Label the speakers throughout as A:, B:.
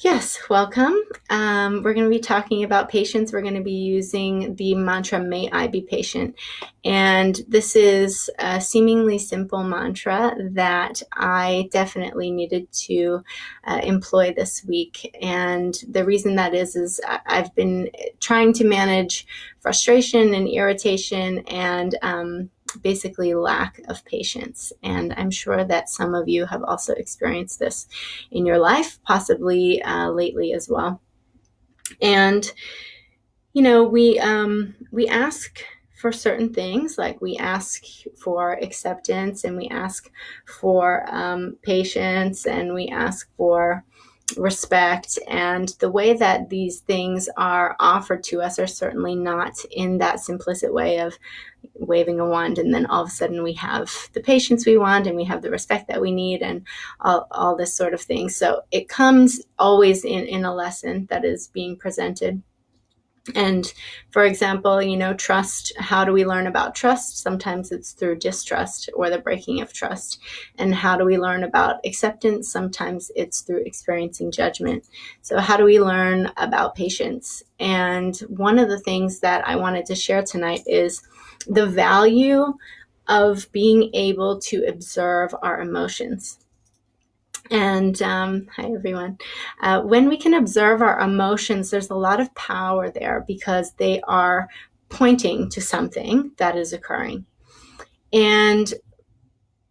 A: Yes, welcome. We're going to be talking about patience. We're going to be using the mantra, may I be patient. And this is a seemingly simple mantra that I definitely needed to employ this week. And the reason that is I've been trying to manage frustration and irritation and basically lack of patience. And I'm sure that some of you have also experienced this in your life, possibly lately as well. And we ask for certain things, like we ask for acceptance, and we ask for patience, and we ask for respect. And the way that these things are offered to us are certainly not in that simplistic way of waving a wand and then all of a sudden we have the patience we want and we have the respect that we need and all this sort of thing. So it comes always in a lesson that is being presented. And for example, trust, how do we learn about trust? Sometimes it's through distrust or the breaking of trust. And how do we learn about acceptance? Sometimes it's through experiencing judgment. So how do we learn about patience? And one of the things that I wanted to share tonight is the value of being able to observe our emotions. And hi, everyone. When we can observe our emotions, there's a lot of power there because they are pointing to something that is occurring. And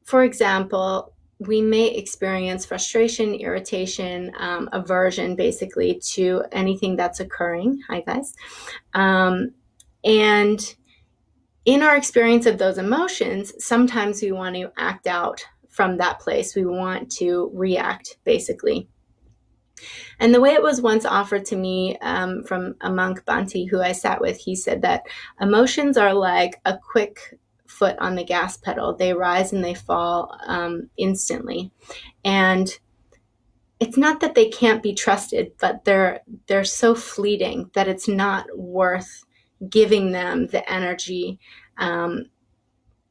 A: for example, we may experience frustration, irritation, aversion, basically, to anything that's occurring. Hi, guys. And in our experience of those emotions, sometimes we want to act out from that place. We want to react, basically. And the way it was once offered to me from a monk, Bhante, who I sat with, he said that emotions are like a quick foot on the gas pedal. They rise and they fall instantly. And it's not that they can't be trusted, but they're so fleeting that it's not worth giving them the energy,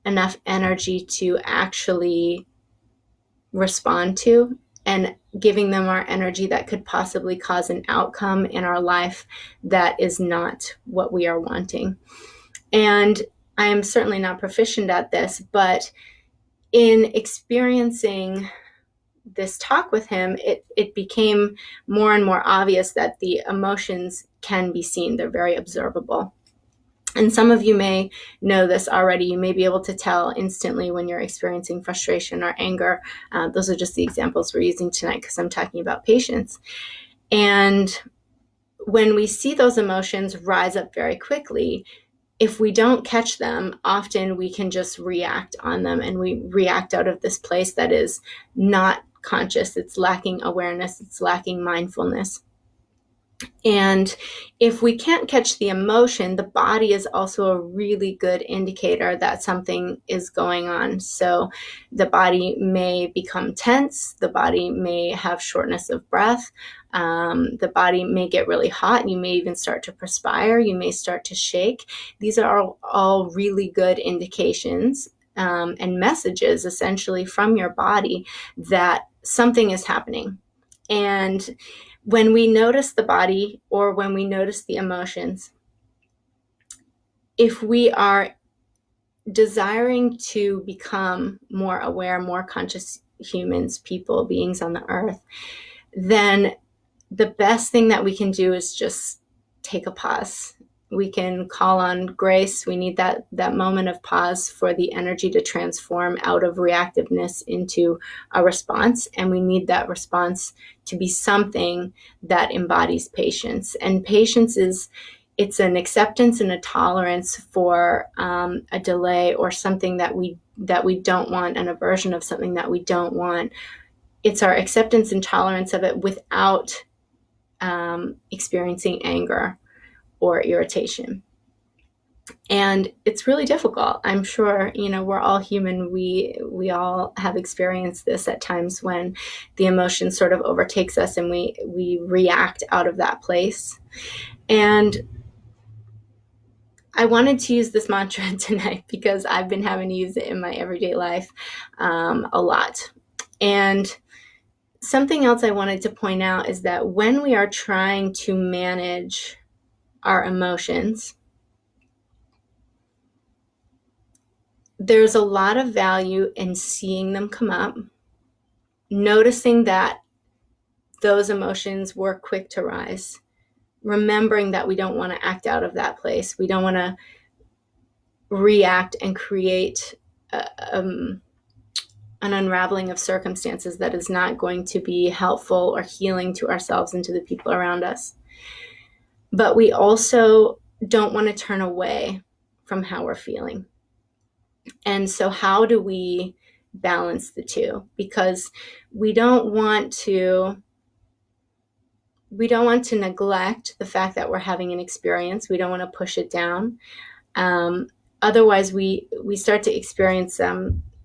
A: enough energy to actually respond to, and giving them our energy that could possibly cause an outcome in our life that is not what we are wanting. And I am certainly not proficient at this, but in experiencing this talk with him, it became more and more obvious that the emotions can be seen. They're very observable. And some of you may know this already. You may be able to tell instantly when you're experiencing frustration or anger. Those are just the examples we're using tonight because I'm talking about patience. And when we see those emotions rise up very quickly, if we don't catch them, often we can just react on them, and we react out of this place that is not conscious. It's lacking awareness. It's lacking mindfulness. And if we can't catch the emotion, the body is also a really good indicator that something is going on. So the body may become tense. The body may have shortness of breath. The body may get really hot. You may even start to perspire. You may start to shake. These are all really good indications and messages, essentially, from your body that something is happening. And when we notice the body or when we notice the emotions, if we are desiring to become more aware, more conscious humans, people, beings on the earth, then the best thing that we can do is just take a pause. We can call on grace. We need that moment of pause for the energy to transform out of reactiveness into a response. And we need that response to be something that embodies patience. And patience it's an acceptance and a tolerance for a delay or something that we don't want, an aversion of something that we don't want. It's our acceptance and tolerance of it without experiencing anger or irritation. And it's really difficult. I'm sure, we're all human. We all have experienced this at times when the emotion sort of overtakes us and we react out of that place. And I wanted to use this mantra tonight because I've been having to use it in my everyday life a lot. And Something else I wanted to point out is that when we are trying to manage our emotions, there's a lot of value in seeing them come up, noticing that those emotions were quick to rise, remembering that we don't want to act out of that place. We don't want to react and create an unraveling of circumstances that is not going to be helpful or healing to ourselves and to the people around us. But we also don't want to turn away from how we're feeling. And so how do we balance the two? Because we don't want to neglect the fact that we're having an experience. We don't want to push it down. Otherwise, we start to experience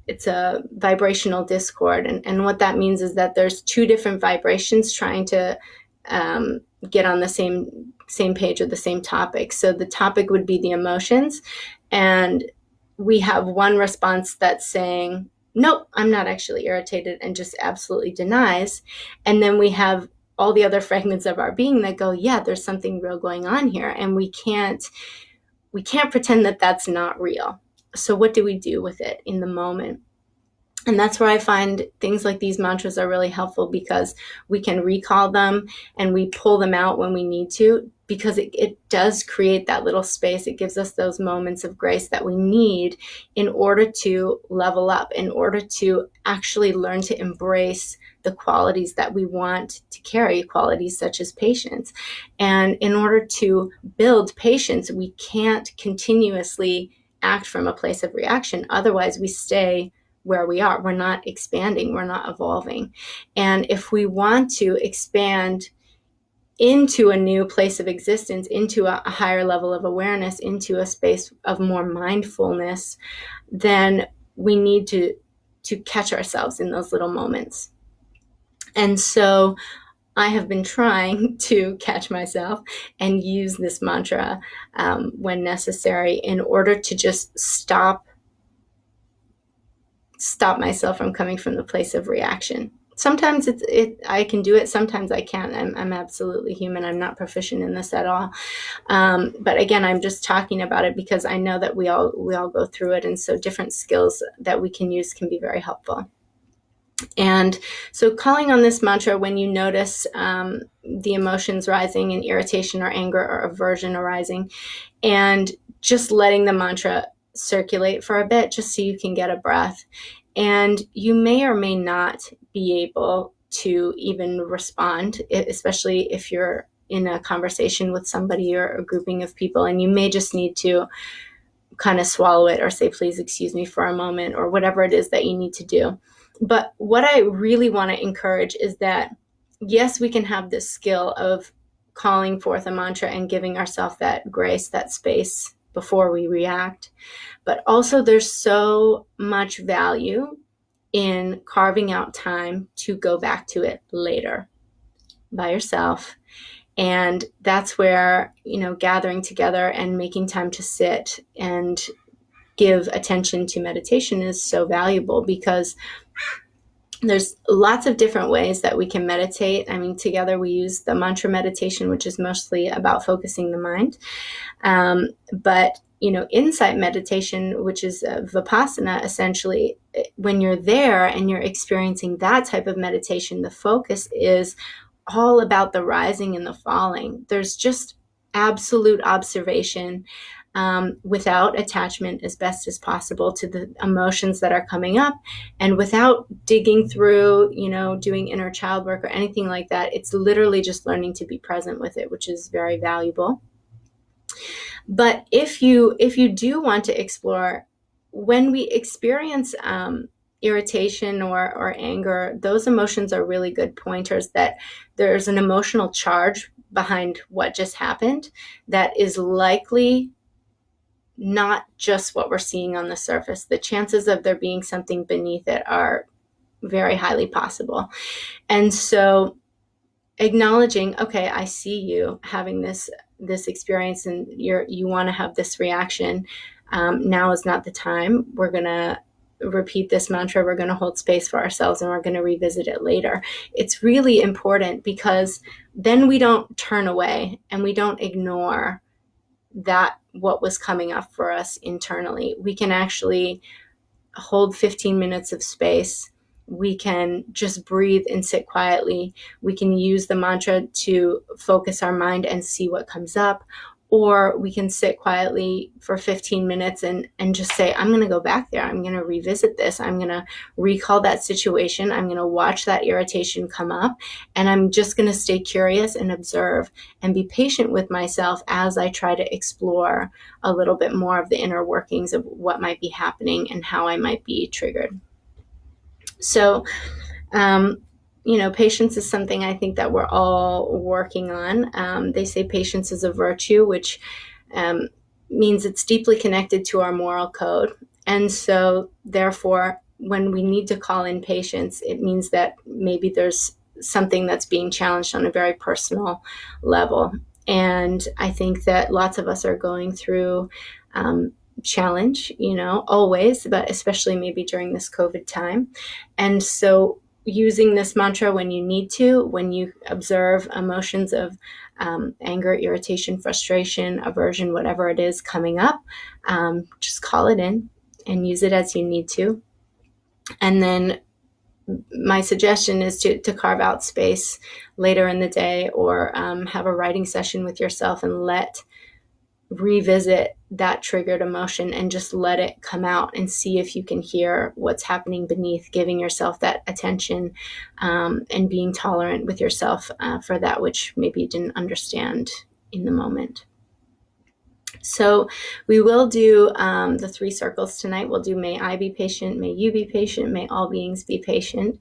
A: it's a vibrational discord. And what that means is that there's two different vibrations trying to get on the same page or the same topic. So the topic would be the emotions, and we have one response that's saying, nope, I'm not actually irritated, and just absolutely denies. And then we have all the other fragments of our being that go, yeah, there's something real going on here, and we can't pretend that that's not real. So what do we do with it in the moment? And that's where I find things like these mantras are really helpful, because we can recall them and we pull them out when we need to, because it does create that little space. It gives us those moments of grace that we need in order to level up, in order to actually learn to embrace the qualities that we want to carry, qualities such as patience. And in order to build patience, we can't continuously act from a place of reaction. Otherwise, we stay where we are. We're not expanding, we're not evolving. And if we want to expand into a new place of existence, into a higher level of awareness, into a space of more mindfulness, then we need to catch ourselves in those little moments. And so I have been trying to catch myself and use this mantra when necessary, in order to just stop myself from coming from the place of reaction. Sometimes I can do it, sometimes I can't. I'm absolutely human. I'm not proficient in this at all. But again, I'm just talking about it because I know that we all go through it, and so different skills that we can use can be very helpful. And so calling on this mantra when you notice the emotions rising in irritation or anger or aversion arising, and just letting the mantra circulate for a bit, just so you can get a breath. And you may or may not be able to even respond, especially if you're in a conversation with somebody or a grouping of people, and you may just need to kind of swallow it or say, please excuse me for a moment, or whatever it is that you need to do. But what I really want to encourage is that, yes, we can have this skill of calling forth a mantra and giving ourselves that grace, that space before we react. But also there's so much value in carving out time to go back to it later by yourself. And that's where, gathering together and making time to sit and give attention to meditation is so valuable, because there's lots of different ways that we can meditate. I mean, together we use the mantra meditation, which is mostly about focusing the mind. But insight meditation, which is Vipassana, essentially, when you're there and you're experiencing that type of meditation, the focus is all about the rising and the falling. There's just absolute observation, without attachment as best as possible to the emotions that are coming up, and without digging through, doing inner child work or anything like that. It's literally just learning to be present with it, which is very valuable. But if you do want to explore, when we experience irritation or anger, those emotions are really good pointers that there's an emotional charge behind what just happened that is likely not just what we're seeing on the surface. The chances of there being something beneath it are very highly possible. And so acknowledging, okay, I see you having this experience, and you want to have this reaction. Now is not the time. We're gonna repeat this mantra, we're going to hold space for ourselves, and we're going to revisit it later. It's really important, because then we don't turn away and we don't ignore that what was coming up for us internally. We can actually hold 15 minutes of space. We can just breathe and sit quietly. We can use the mantra to focus our mind and see what comes up. Or we can sit quietly for 15 minutes and just say, I'm going to go back there. I'm going to revisit this. I'm going to recall that situation. I'm going to watch that irritation come up. And I'm just going to stay curious and observe and be patient with myself as I try to explore a little bit more of the inner workings of what might be happening and how I might be triggered. So, patience is something I think that we're all working on. They say patience is a virtue, which means it's deeply connected to our moral code. And so, therefore, when we need to call in patience, it means that maybe there's something that's being challenged on a very personal level. And I think that lots of us are going through challenge, always, but especially maybe during this COVID time. And so using this mantra when you need to, when you observe emotions of anger, irritation, frustration, aversion, whatever it is coming up, just call it in and use it as you need to. And then my suggestion is to carve out space later in the day, or have a writing session with yourself and revisit that triggered emotion and just let it come out and see if you can hear what's happening beneath, giving yourself that attention, and being tolerant with yourself for that which maybe you didn't understand in the moment. So we will do the 3 circles tonight. We'll do may I be patient, may you be patient, may all beings be patient.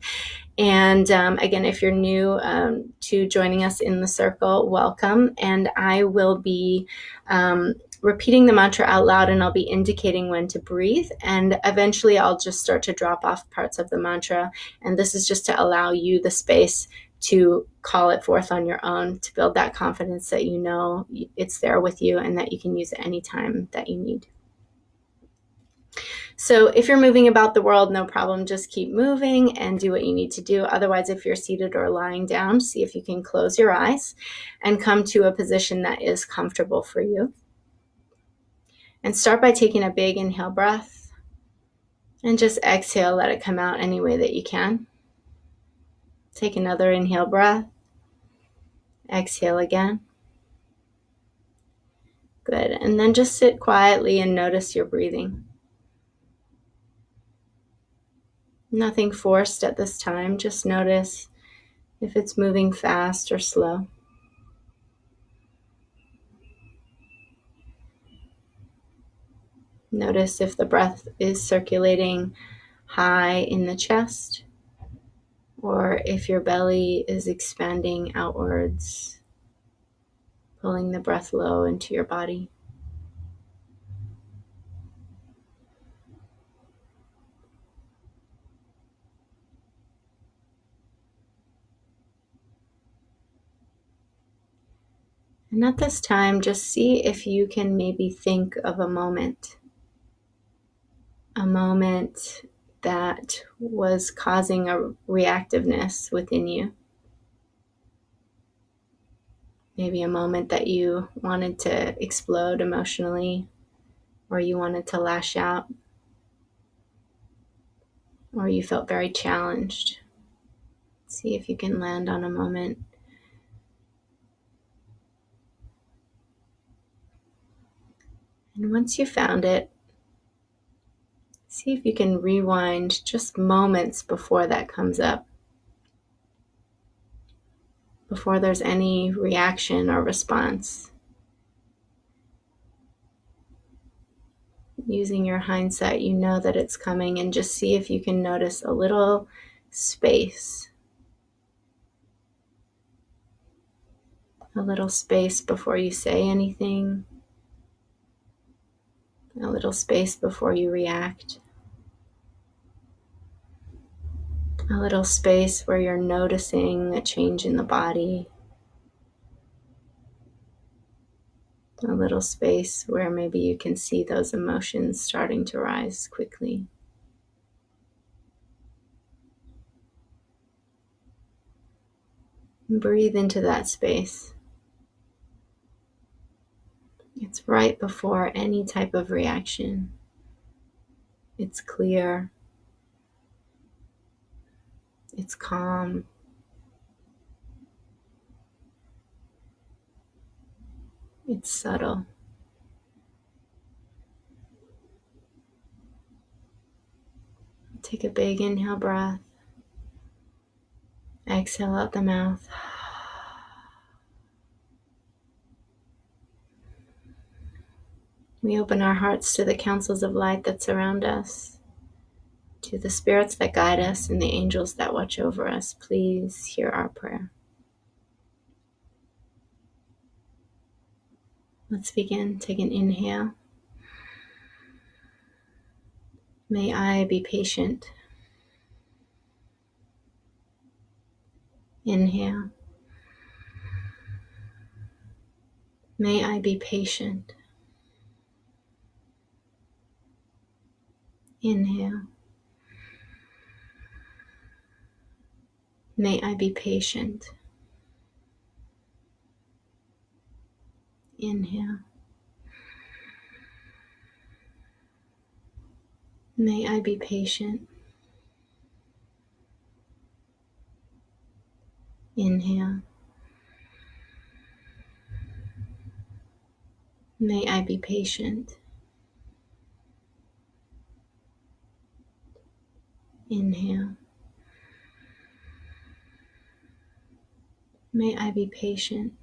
A: And again, if you're new to joining us in the circle, welcome. And I will be repeating the mantra out loud, and I'll be indicating when to breathe. And eventually I'll just start to drop off parts of the mantra. And this is just to allow you the space to call it forth on your own, to build that confidence that you know it's there with you and that you can use it anytime that you need. So if you're moving about the world, no problem, just keep moving and do what you need to do. Otherwise, if you're seated or lying down, see if you can close your eyes and come to a position that is comfortable for you. And start by taking a big inhale breath, and just exhale, let it come out any way that you can. Take another inhale breath. Exhale again. Good. And then just sit quietly and notice your breathing. Nothing forced at this time. Just notice if it's moving fast or slow. Notice if the breath is circulating high in the chest, or if your belly is expanding outwards, pulling the breath low into your body. And at this time, just see if you can maybe think of a moment that was causing a reactiveness within you. Maybe a moment that you wanted to explode emotionally, or you wanted to lash out, or you felt very challenged. See if you can land on a moment. And once you found it, see if you can rewind just moments before that comes up, before there's any reaction or response. Using your hindsight, you know that it's coming, and just see if you can notice a little space. A little space before you say anything. A little space before you react. A little space where you're noticing a change in the body. A little space where maybe you can see those emotions starting to rise quickly. And breathe into that space. It's right before any type of reaction. It's clear. It's calm. It's subtle. Take a big inhale breath. Exhale out the mouth. We open our hearts to the counsels of light that surround us, to the spirits that guide us and the angels that watch over us. Please hear our prayer. Let's begin. Take an inhale. May I be patient. Inhale. May I be patient. Inhale. May I be patient. Inhale. May I be patient. Inhale. May I be patient. Inhale. May I be patient.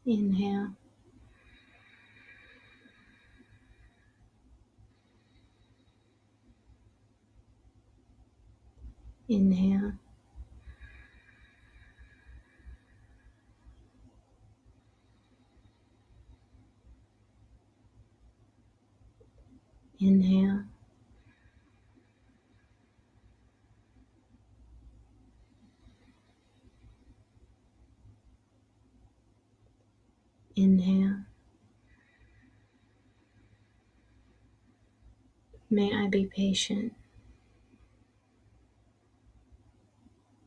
A: Inhale. Inhale. Inhale. Inhale. May I be patient.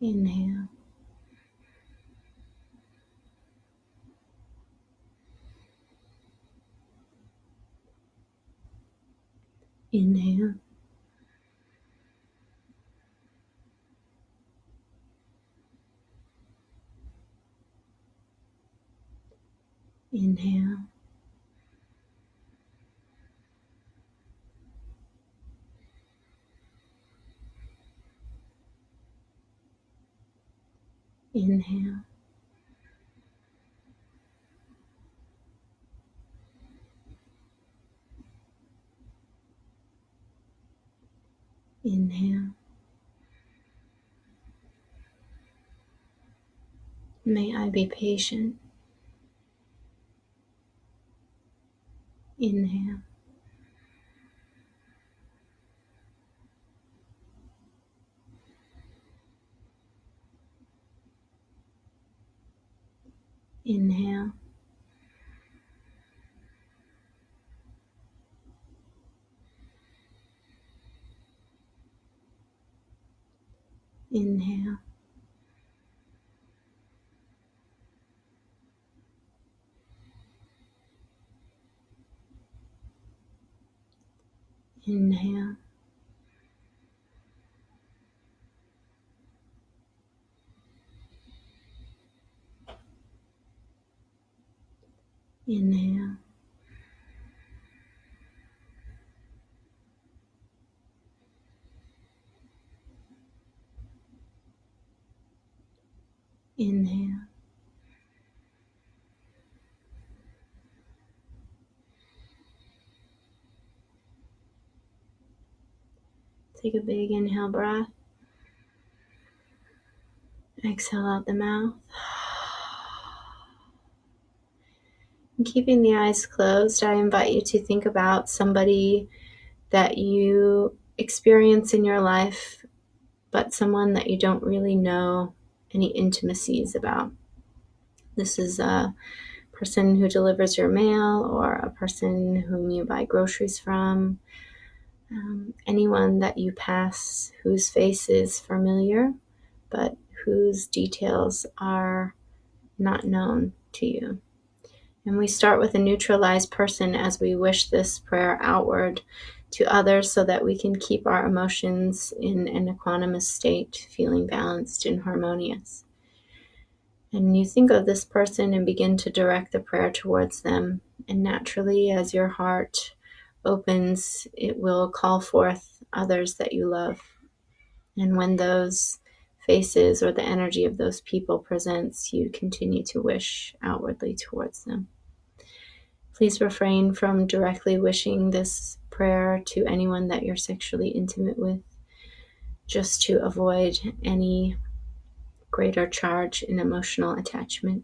A: Inhale. Inhale. Inhale. Inhale. Inhale. May I be patient. Inhale. Inhale. Inhale. Inhale. Inhale. Inhale. Take a big inhale breath. Exhale out the mouth. And keeping the eyes closed, I invite you to think about somebody that you experience in your life, but someone that you don't really know any intimacies about. This is a person who delivers your mail or a person whom you buy groceries from. Anyone that you pass whose face is familiar, but whose details are not known to you. And we start with a neutralized person as we wish this prayer outward to others so that we can keep our emotions in an equanimous state, feeling balanced and harmonious. And you think of this person and begin to direct the prayer towards them. And naturally, as your heart opens, it will call forth others that you love. And when those faces or the energy of those people presents, you continue to wish outwardly towards them. Please refrain from directly wishing this prayer to anyone that you're sexually intimate with, just to avoid any greater charge in emotional attachment.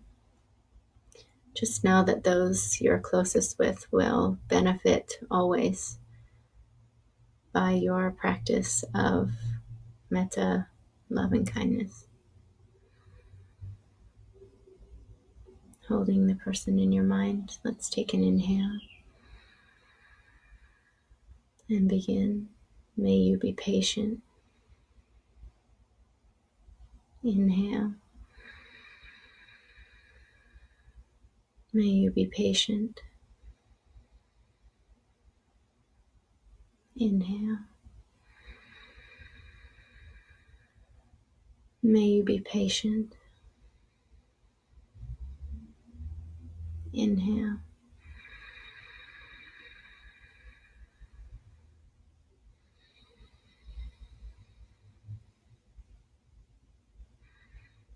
A: Just know that those you're closest with will benefit always by your practice of metta, love and kindness. Holding the person in your mind, let's take an inhale and begin. May you be patient. Inhale. May you be patient. Inhale. May you be patient. Inhale.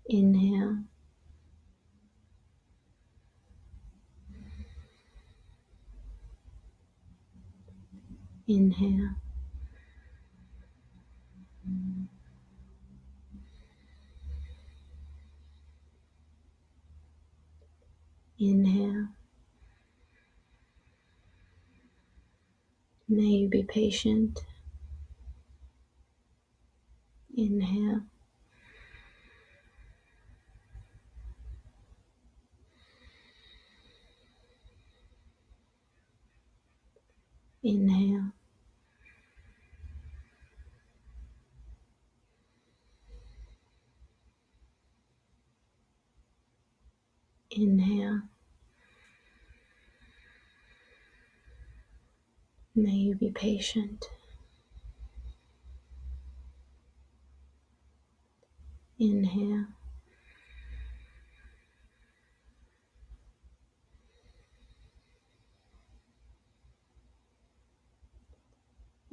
A: Inhale. Inhale. Inhale. May you be patient. Inhale. Inhale. Inhale. May you be patient. Inhale.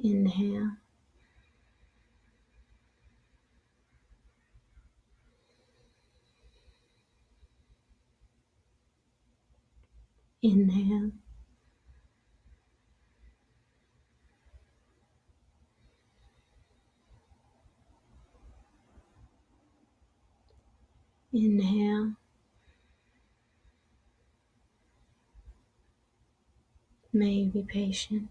A: Inhale. Inhale. Inhale. May you be patient.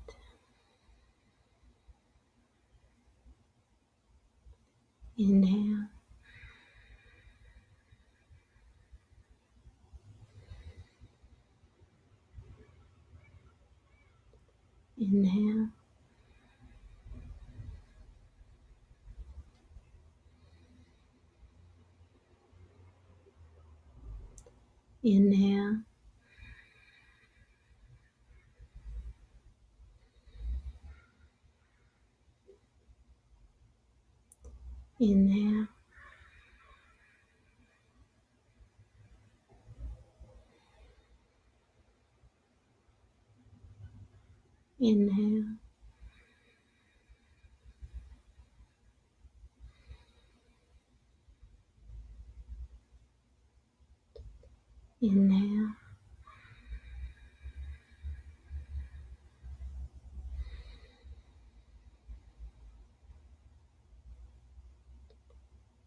A: Inhale. Inhale. Inhale. Inhale. Inhale. Inhale.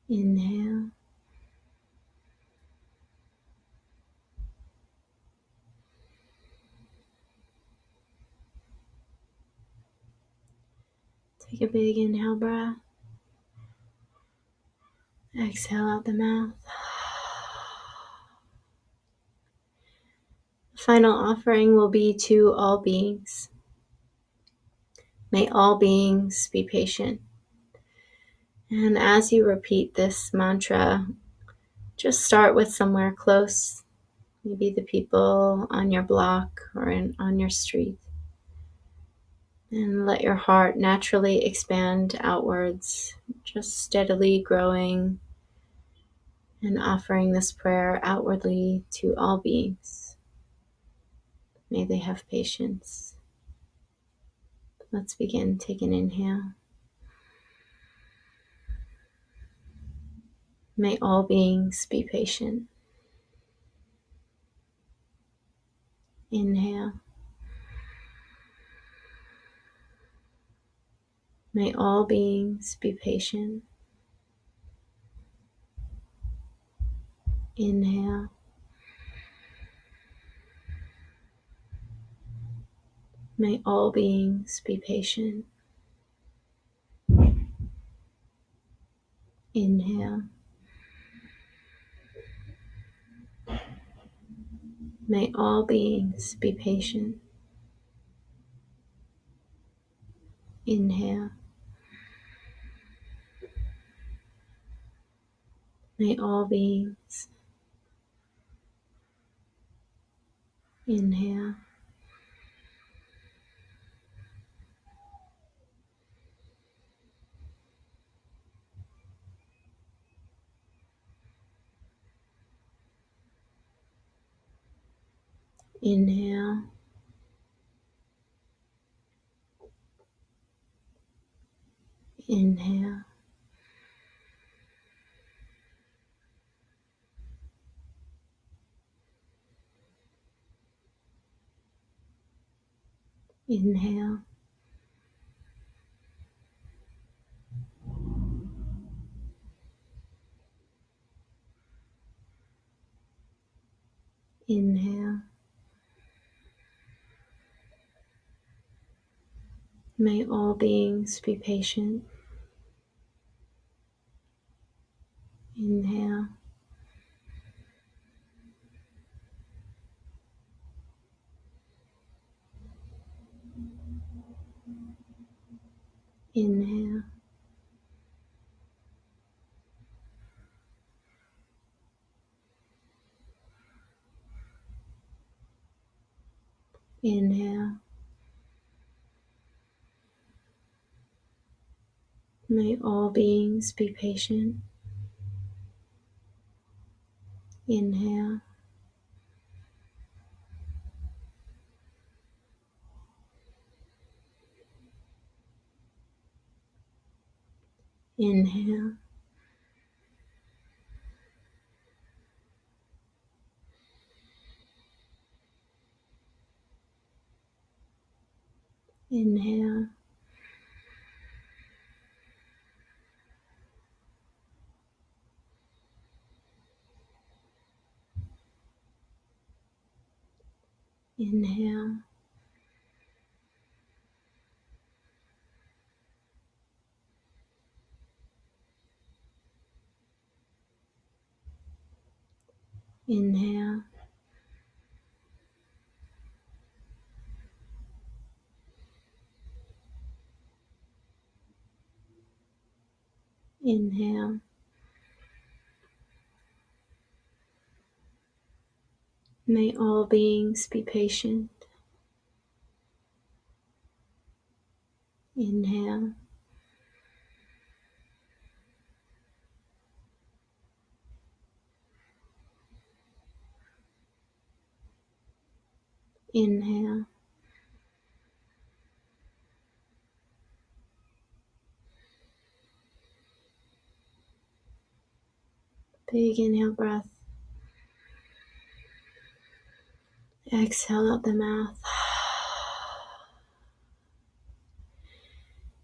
A: Inhale. Take a big inhale breath. Exhale out the mouth. Final offering will be to all beings. May all beings be patient. And as you repeat this mantra, just start with somewhere close, maybe the people on your block or on your street. And let your heart naturally expand outwards, just steadily growing and offering this prayer outwardly to all beings. May they have patience. Let's begin. Take an inhale. May all beings be patient. Inhale. May all beings be patient. Inhale. May all beings be patient. Inhale. May all beings be patient. Inhale. May all beings. Inhale. Inhale. Inhale. Inhale. Inhale. May all beings be patient. Inhale. Inhale. Inhale. May all beings be patient. Inhale. Inhale. Inhale. Inhale. Inhale. Inhale. May all beings be patient. Inhale. Inhale. Big inhale breath. Exhale out the mouth.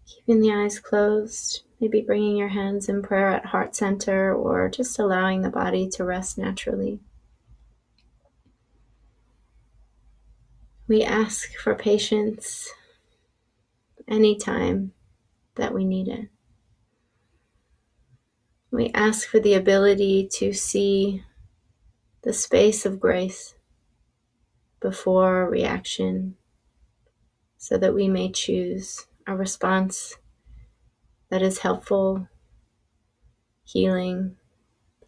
A: Keeping the eyes closed, maybe bringing your hands in prayer at heart center or just allowing the body to rest naturally. We ask for patience anytime that we need it. We ask for the ability to see the space of grace before reaction so that we may choose a response that is helpful, healing,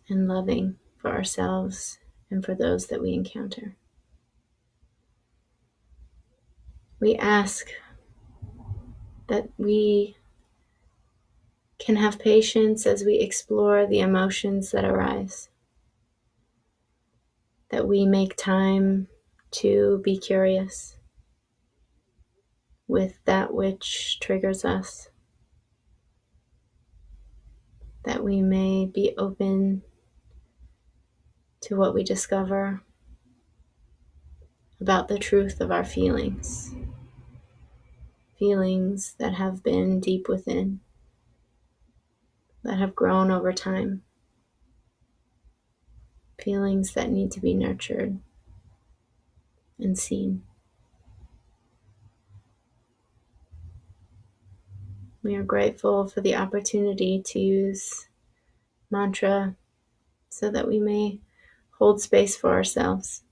A: and loving for ourselves and for those that we encounter. We ask that we can have patience as we explore the emotions that arise, that we make time to be curious with that which triggers us, that we may be open to what we discover about the truth of our feelings, feelings that have been deep within, that have grown over time, feelings that need to be nurtured and seen. We are grateful for the opportunity to use mantra so that we may hold space for ourselves,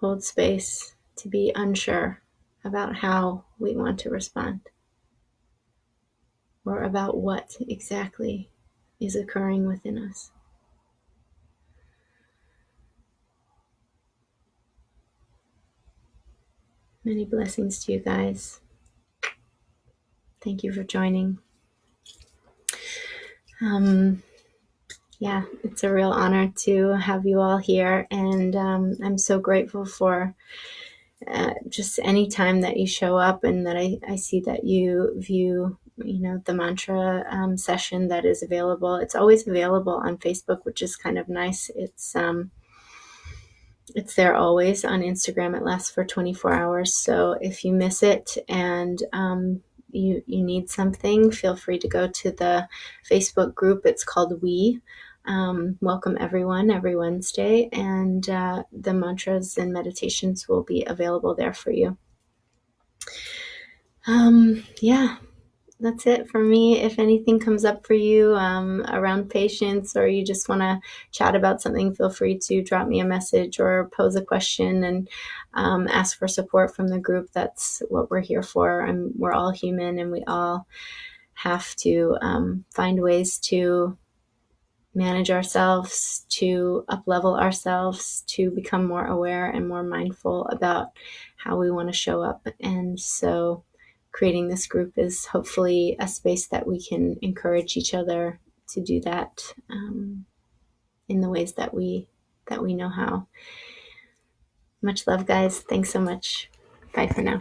A: hold space to be unsure about how we want to respond or about what exactly is occurring within us. Many blessings to you guys. Thank you for joining. Yeah, it's a real honor to have you all here, and I'm so grateful for just any time that you show up and that I see that you view, the mantra session that is available. It's always available on Facebook, which is kind of nice. It's there always. On Instagram, it lasts for 24 hours. So if you miss it and you need something, feel free to go to the Facebook group. It's called We. Welcome everyone every Wednesday, and the mantras and meditations will be available there for you. Yeah, that's it for me. If anything comes up for you around patience, or you just want to chat about something, feel free to drop me a message or pose a question and ask for support from the group. That's what we're here for. And we're all human, and we all have to find ways to manage ourselves, to up-level ourselves, to become more aware and more mindful about how we want to show up. And so creating this group is hopefully a space that we can encourage each other to do that in the ways that we know how. Much love, guys. Thanks so much. Bye for now.